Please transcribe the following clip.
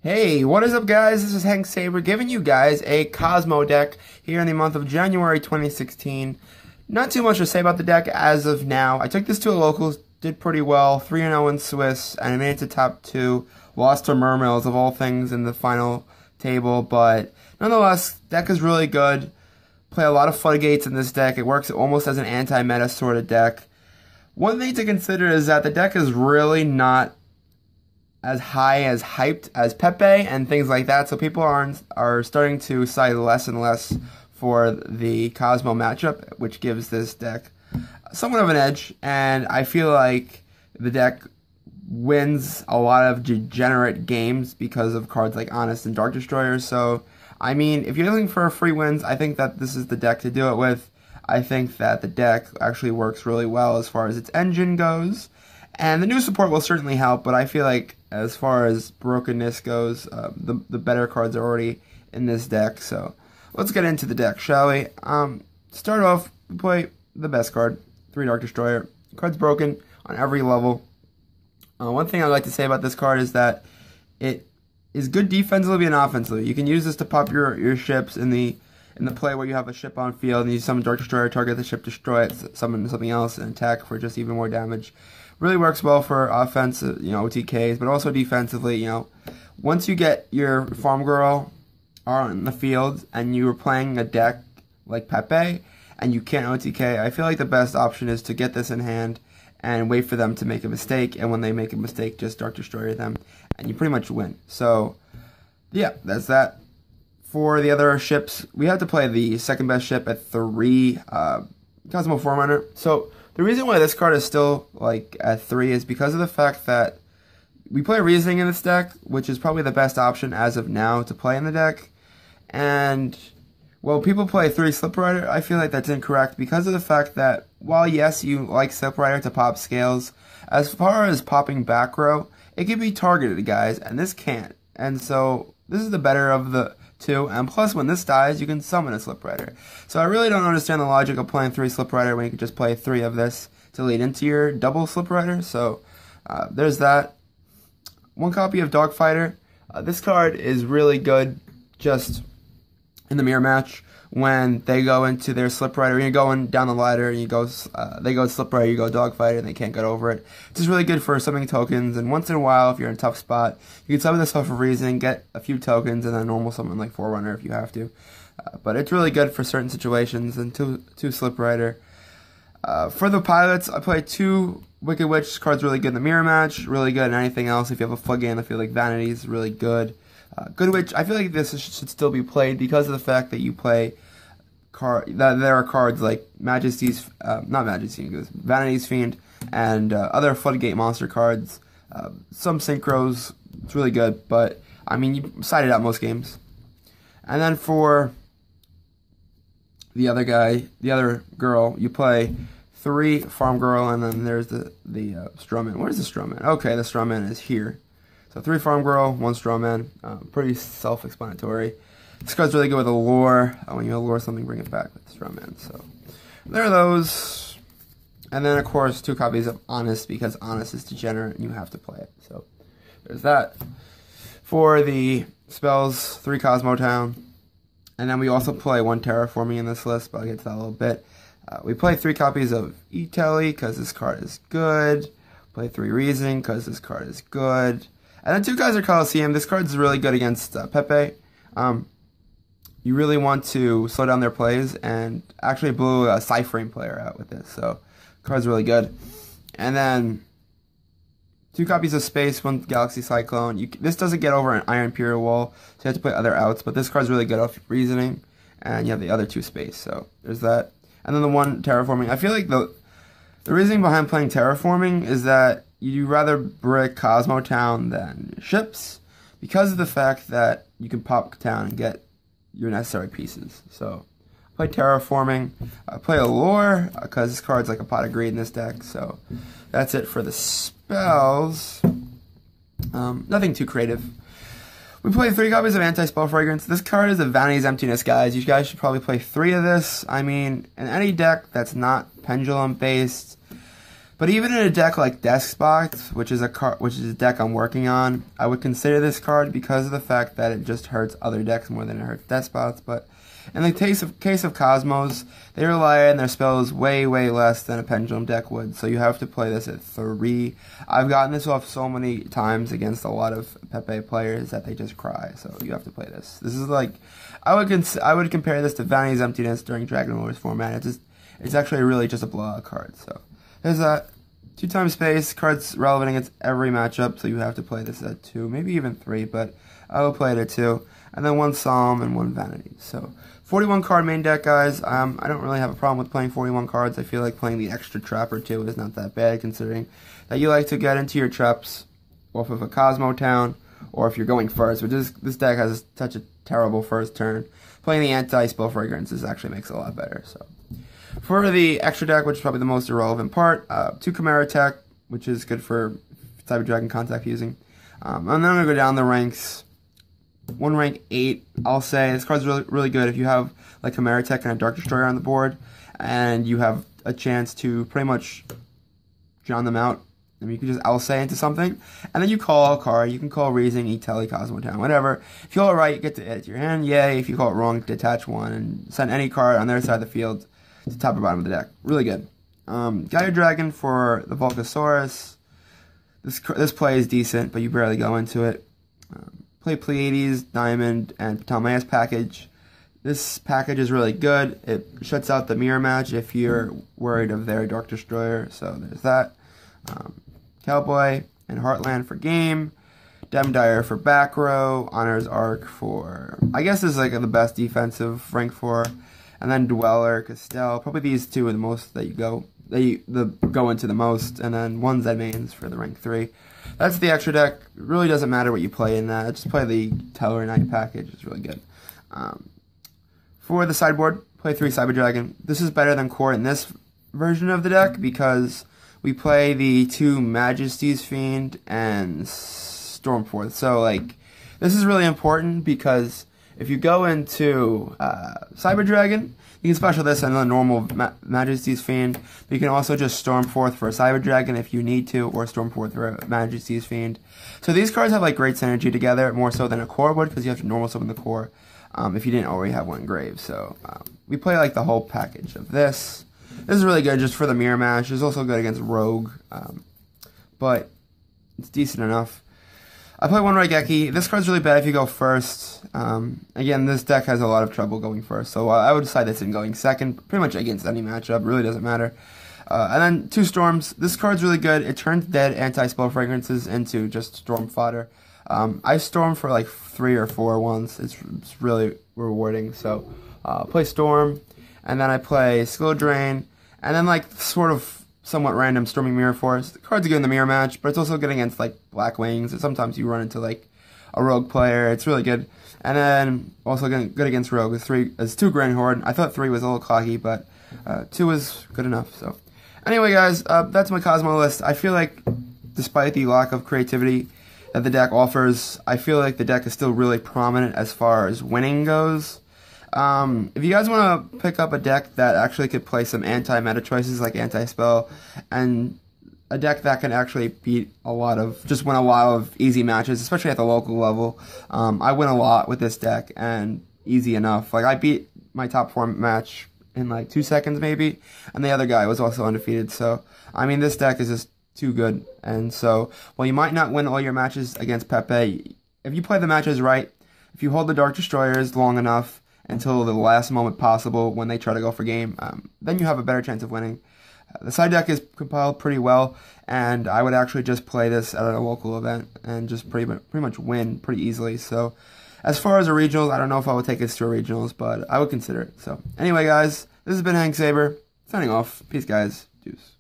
Hey, what is up guys? This is Hanx-Saber giving you guys a Kozmo deck here in the month of January 2016. Not too much to say about the deck as of now. I took this to a locals, did pretty well, 3-0 in Swiss, and I made it to top 2. Lost to Mermills of all things in the final table, but nonetheless, deck is really good. Play a lot of floodgates in this deck. It works almost as an anti-meta sort of deck. One thing to consider is that the deck is really not as high as hyped as Pepe and things like that, so people are starting to cite less and less for the Kozmo matchup, which gives this deck somewhat of an edge, and I feel like the deck wins a lot of degenerate games because of cards like Honest and Dark Destroyer. So, I mean, if you're looking for free wins, I think that this is the deck to do it with. I think that the deck actually works really well as far as its engine goes, and the new support will certainly help, but I feel like as far as brokenness goes, the better cards are already in this deck. So let's get into the deck, shall we? Start off, we play the best card, 3 Dark Destroyer. The card's broken on every level. One thing I'd like to say about this card is that it is good defensively and offensively. You can use this to pop your ships in the play where you have a ship on field and you summon Dark Destroyer, target the ship, destroy it, summon something else, and attack for just even more damage. Really works well for offensive, OTKs, but also defensively, Once you get your Farm Girl on the field and you are playing a deck like Pepe and you can't OTK, I feel like the best option is to get this in hand and wait for them to make a mistake, and when they make a mistake, just Dark Destroyer them, and you pretty much win. So, yeah, that's that. For the other ships, we have to play the second best ship at 3, Kozmo Forerunner. So, the reason why this card is still at 3 is because of the fact that we play Reasoning in this deck, which is probably the best option as of now to play in the deck. And, well, people play 3 Slip Rider. I feel like that's incorrect because of the fact that, while yes, you like Slip Rider to pop scales, as far as popping back row, it can be targeted, guys, and this can't. And so, this is the better of the 2, and plus when this dies, you can summon a Slip Rider. So I really don't understand the logic of playing 3 Slip Rider when you can just play 3 of this to lead into your double Slip Rider. So there's that. 1 copy of Dogfighter. This card is really good just in the mirror match when they go into their Slip Rider. You're going down the ladder, and they go Slip Rider, you go Dogfighter, and they can't get over it. It's just really good for summoning tokens, and once in a while, if you're in a tough spot, you can summon this off of Reasoning, get a few tokens, and then normal summon like Forerunner if you have to. But it's really good for certain situations, and 2 Slip Rider. For the pilots, I play 2 Wicked Witch. This card's really good in the mirror match, really good in anything else. If you have a floodgate in the field like Vanities, really good. Good Witch, I feel like this should still be played because of the fact that you play there are cards like Vanity's Fiend and other Floodgate monster cards. Some synchros, it's really good, but I mean you side it out most games. And then for the other girl, you play 3 Farm Girl, and then there's the Strawman. Where's the Strawman? Okay, the Strawman is here. So 3 Farm Girl, 1 Strawman. Pretty self-explanatory. This card's really good with Allure. When you allure something, bring it back with Strawman. So there are those. And then, of course, 2 copies of Honest, because Honest is degenerate and you have to play it. So there's that. For the spells, 3 Kozmo Town. And then we also play 1 Terraforming in this list, but I'll get to that in a little bit. We play 3 copies of E-Telly, because this card is good. Play 3 Reasoning, because this card is good. And then 2 Kaiser Coliseum. This card is really good against Pepe. You really want to slow down their plays, and actually blew a Cyphering player out with this, so the card's really good. And then 2 copies of Space, 1 Galaxy Cyclone. This doesn't get over an Iron Imperial Wall, so you have to play other outs, but this card's really good off Reasoning, and you have the other 2 Space, so there's that. And then the 1 Terraforming. I feel like the reasoning behind playing Terraforming is that you'd rather brick Kozmo Town than ships, because of the fact that you can pop town and get your necessary pieces. So play Terraforming. I play Allure because this card's like a pot of greed in this deck. So that's it for the spells. Nothing too creative. We played 3 copies of Anti-Spell Fragrance. This card is a Vanity's Emptiness, guys. You guys should probably play 3 of this. I mean, in any deck that's not Pendulum-based, but even in a deck like Deskbox, which is a deck I'm working on, I would consider this card because of the fact that it just hurts other decks more than it hurts Deskbox. But in the case of Kozmos, they rely on their spells way less than a Pendulum deck would, so you have to play this at 3. I've gotten this off so many times against a lot of Pepe players that they just cry, so you have to play this. This is like, I would compare this to Vanity's Emptiness during Dragon Warriors format. It's actually really just a blowout card, so there's that. 2 times space, cards relevant against every matchup, so you have to play this at 2, maybe even 3, but I will play it at 2. And then 1 Psalm and 1 Vanity. So 41 card main deck, guys. I don't really have a problem with playing 41 cards. I feel like playing the extra trap or 2 is not that bad, considering that you like to get into your traps off of a Kozmo town, or if you're going first, which is, this deck has such a terrible first turn. Playing the Anti-Spell Fragrances actually makes it a lot better, so. For the extra deck, which is probably the most irrelevant part, 2 Chimera Tech, which is good for Cyber Dragon contact using. And then I'm going to go down the ranks. 1 rank 8, I'll say. This card's really good if you have like Chimera Tech and a Dark Destroyer on the board, and you have a chance to pretty much drown them out. I mean, you can just Alsay into something, and then you call a card. You can call Raising, Etelli, Kozmo Town, whatever. If you call it right, you get to add it to your hand, yay. If you call it wrong, detach 1 and send any card on their side of the field to top or bottom of the deck. Really good. Gaia Dragon for the Volcasaurus. This play is decent, but you barely go into it. Play Pleiades, Diamond, and Ptolemaeus package. This package is really good. It shuts out the mirror match if you're worried of their Dark Destroyer, so there's that. Cowboy and Heartland for game. Demdire for back row. Honor's Arc for, I guess this is like the best defensive rank 4. And then Dweller, Castell. Probably these 2 are the most that you go into the most. And then 1 Z-Mains for the rank 3. That's the extra deck. It really doesn't matter what you play in that. Just play the Teller Knight package. It's really good. For the sideboard, play 3 Cyber Dragon. This is better than core in this version of the deck because we play the 2 Majesty's Fiend and Stormforth. So, like, this is really important because if you go into Cyber Dragon, you can special this and the normal Majesty's Fiend, but you can also just Stormforth for a Cyber Dragon if you need to, or Stormforth for a Majesty's Fiend. So these cards have like great synergy together, more so than a core would, because you have to normal summon the core if you didn't already have 1 engraved. So we play like the whole package of this. This is really good just for the mirror match. It's also good against Rogue, but it's decent enough. I play 1 Raigeki. This card's really bad if you go first. Again, this deck has a lot of trouble going first, so I would decide this in going second, pretty much against any matchup. Really doesn't matter. And then 2 Storms. This card's really good. It turns dead Anti-Spell Fragrances into just Storm fodder. I Storm for like 3 or 4 once. It's really rewarding. So play Storm, and then I play Skill Drain, and then like sort of somewhat random Storming Mirror Force. The card's good in the mirror match, but it's also good against like Black Wings, and sometimes you run into like a Rogue player. It's really good. And then also good against Rogue is 2 Grand Horde. I thought 3 was a little cocky, but 2 was good enough. So anyway, guys, that's my Kozmo list. I feel like despite the lack of creativity that the deck offers, I feel like the deck is still really prominent as far as winning goes. If you guys want to pick up a deck that actually could play some anti-meta choices like Anti-Spell, and a deck that can actually win a lot of easy matches, especially at the local level, I win a lot with this deck, and easy enough. Like, I beat my top 4 match in like 2 seconds maybe, and the other guy was also undefeated, so, I mean, this deck is just too good. And so, while you might not win all your matches against Pepe, if you play the matches right, if you hold the Dark Destroyers long enough, until the last moment possible when they try to go for game, then you have a better chance of winning. The side deck is compiled pretty well, and I would actually just play this at a local event and just pretty much win pretty easily. So as far as a regionals, I don't know if I would take this to a regionals, but I would consider it. So anyway, guys, this has been Hanx-Saber, signing off. Peace, guys. Deuce.